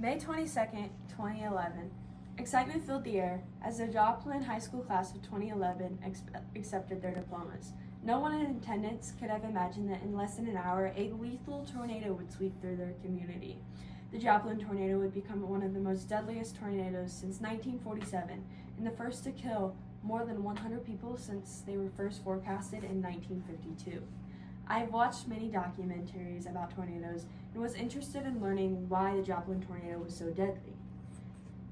May 22nd, 2011. Excitement filled the air as the Joplin High School class of 2011 accepted their diplomas. No one in attendance could have imagined that in less than an hour, a lethal tornado would sweep through their community. The Joplin tornado would become one of the most deadliest tornadoes since 1947 and the first to kill more than 100 people since they were first forecasted in 1952. I have watched many documentaries about tornadoes and was interested in learning why the Joplin tornado was so deadly.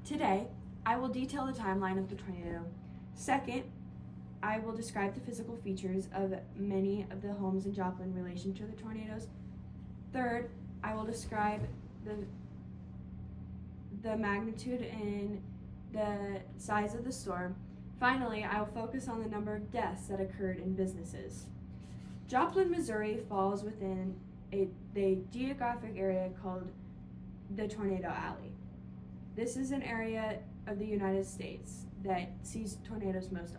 Today, I will detail the timeline of the tornado. Second, I will describe the physical features of many of the homes in Joplin in relation to the tornadoes. Third, I will describe the magnitude and the size of the storm. Finally, I will focus on the number of deaths that occurred in businesses. Joplin, Missouri falls within the geographic area called the Tornado Alley. This is an area of the United States that sees tornadoes most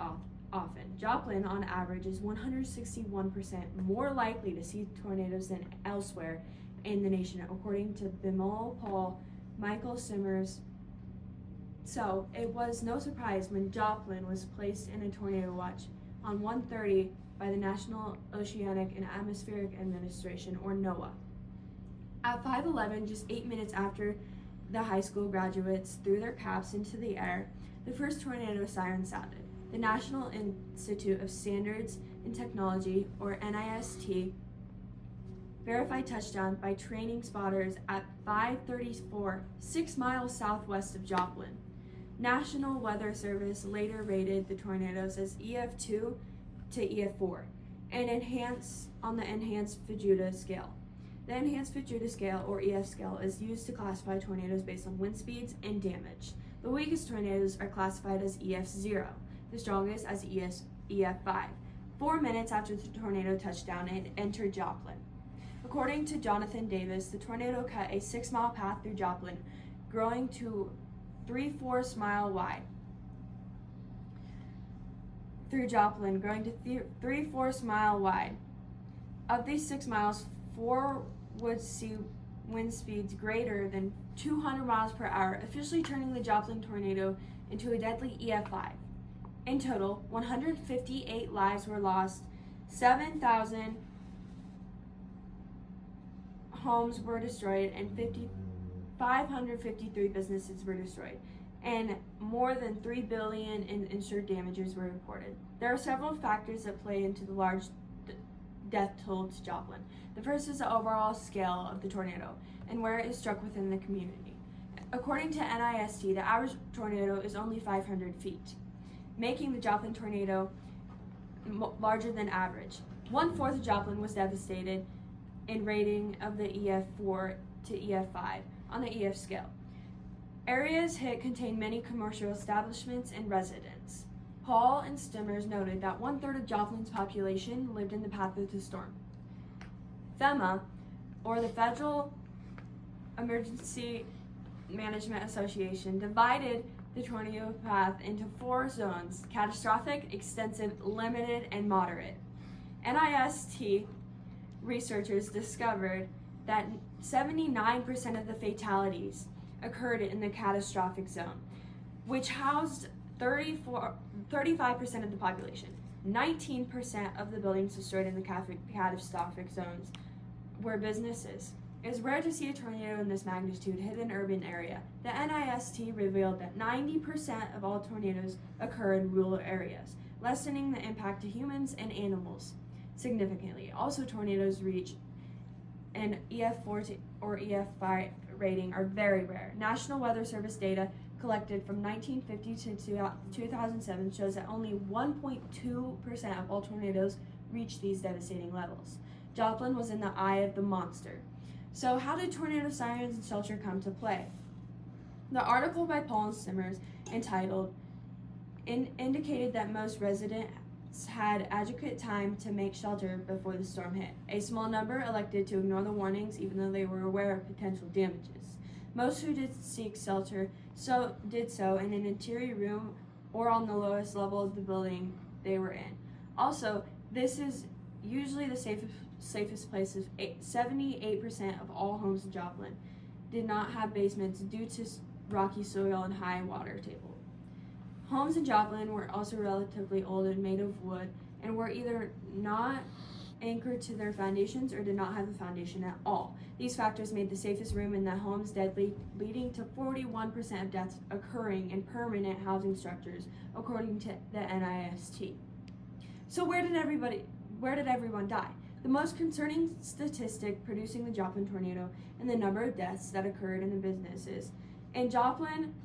often. Joplin, on average, is 161% more likely to see tornadoes than elsewhere in the nation, according to Bimal Paul, Michael Simmers. So it was no surprise when Joplin was placed in a tornado watch on 1:30 by the National Oceanic and Atmospheric Administration, or NOAA. At 5:11, just 8 minutes after the high school graduates threw their caps into the air, the first tornado siren sounded. The National Institute of Standards and Technology, or NIST, verified touchdown by training spotters at 5:34, 6 miles southwest of Joplin. National Weather Service later rated the tornadoes as EF2 to EF4 and on the enhanced Fukuda scale. The enhanced Fukuda scale, or EF scale, is used to classify tornadoes based on wind speeds and damage. The weakest tornadoes are classified as EF0, the strongest as EF5. 4 minutes after the tornado touchdown, it entered Joplin. According to Jonathan Davis, the tornado cut a 6-mile path through Joplin, growing to 3/4 mile wide. Of these 6 miles, 4 would see wind speeds greater than 200 miles per hour, officially turning the Joplin tornado into a deadly EF5. In total, 158 lives were lost, 7,000 homes were destroyed, and 553 businesses were destroyed, and more than $3 billion in insured damages were reported. There are several factors that play into the large death toll to Joplin. The first is the overall scale of the tornado and where it is struck within the community. According to NIST, the average tornado is only 500 feet, making the Joplin tornado larger than average. 1/4 of Joplin was devastated in rating of the EF4 to EF5 on the EF scale. Areas hit contain many commercial establishments and residents. Paul and Stimmers noted that 1/3 of Joplin's population lived in the path of the storm. FEMA, or the Federal Emergency Management Association, divided the tornado path into 4 zones: catastrophic, extensive, limited, and moderate. NIST researchers discovered that 79% of the fatalities occurred in the catastrophic zone, which housed 35% of the population. 19% of the buildings destroyed in the catastrophic zones were businesses. It is rare to see a tornado in this magnitude hit an urban area. The NIST revealed that 90% of all tornadoes occur in rural areas, lessening the impact to humans and animals significantly. Also, tornadoes reach an EF4 or EF5 rating are very rare. National Weather Service data collected from 1950 to 2007 shows that only 1.2% of all tornadoes reach these devastating levels. Joplin was in the eye of the monster. So how did tornado sirens and shelter come to play? The article by Paul and Simmers, entitled indicated that most residents had adequate time to make shelter before the storm hit. A small number elected to ignore the warnings even though they were aware of potential damages. Most who did seek shelter did so in an interior room or on the lowest level of the building they were in. Also, this is usually the safest places. 78% of all homes in Joplin did not have basements due to rocky soil and high water table. Homes in Joplin were also relatively old and made of wood and were either not anchored to their foundations or did not have a foundation at all. These factors made the safest room in the homes deadly, leading to 41% of deaths occurring in permanent housing structures, according to the NIST. So where did everyone die? The most concerning statistic producing the Joplin tornado and the number of deaths that occurred in the businesses. In Joplin,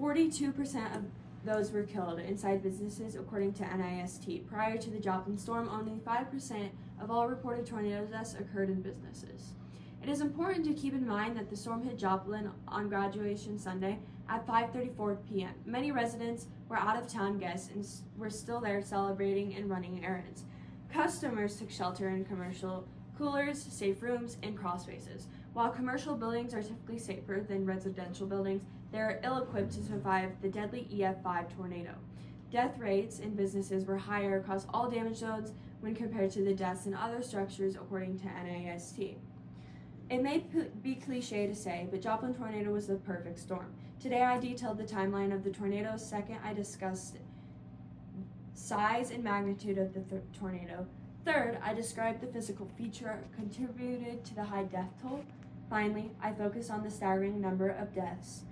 42% of those were killed inside businesses, according to NIST. Prior to the Joplin storm, only 5% of all reported tornado deaths occurred in businesses. It is important to keep in mind that the storm hit Joplin on graduation Sunday at 5:34 p.m. Many residents were out-of-town guests and were still there celebrating and running errands. Customers took shelter in commercial coolers, safe rooms, and crawl spaces. While commercial buildings are typically safer than residential buildings, they are ill-equipped to survive the deadly EF5 tornado. Death rates in businesses were higher across all damage zones when compared to the deaths in other structures, according to NIST. It may be cliche to say, but Joplin tornado was the perfect storm. Today I detailed the timeline of the tornado. Second, I discussed size and magnitude of the tornado. Third, I described the physical feature contributed to the high death toll. Finally, I focused on the staggering number of deaths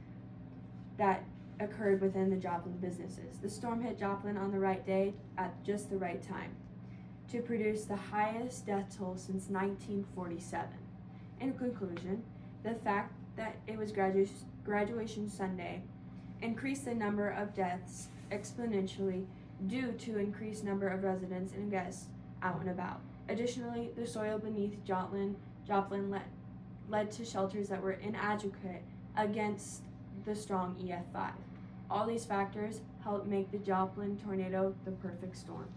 that occurred within the Joplin businesses. The storm hit Joplin on the right day at just the right time to produce the highest death toll since 1947. In conclusion, the fact that it was graduation Sunday increased the number of deaths exponentially due to increased number of residents and guests out and about. Additionally, the soil beneath Joplin led to shelters that were inadequate against the strong EF5. All these factors helped make the Joplin tornado the perfect storm.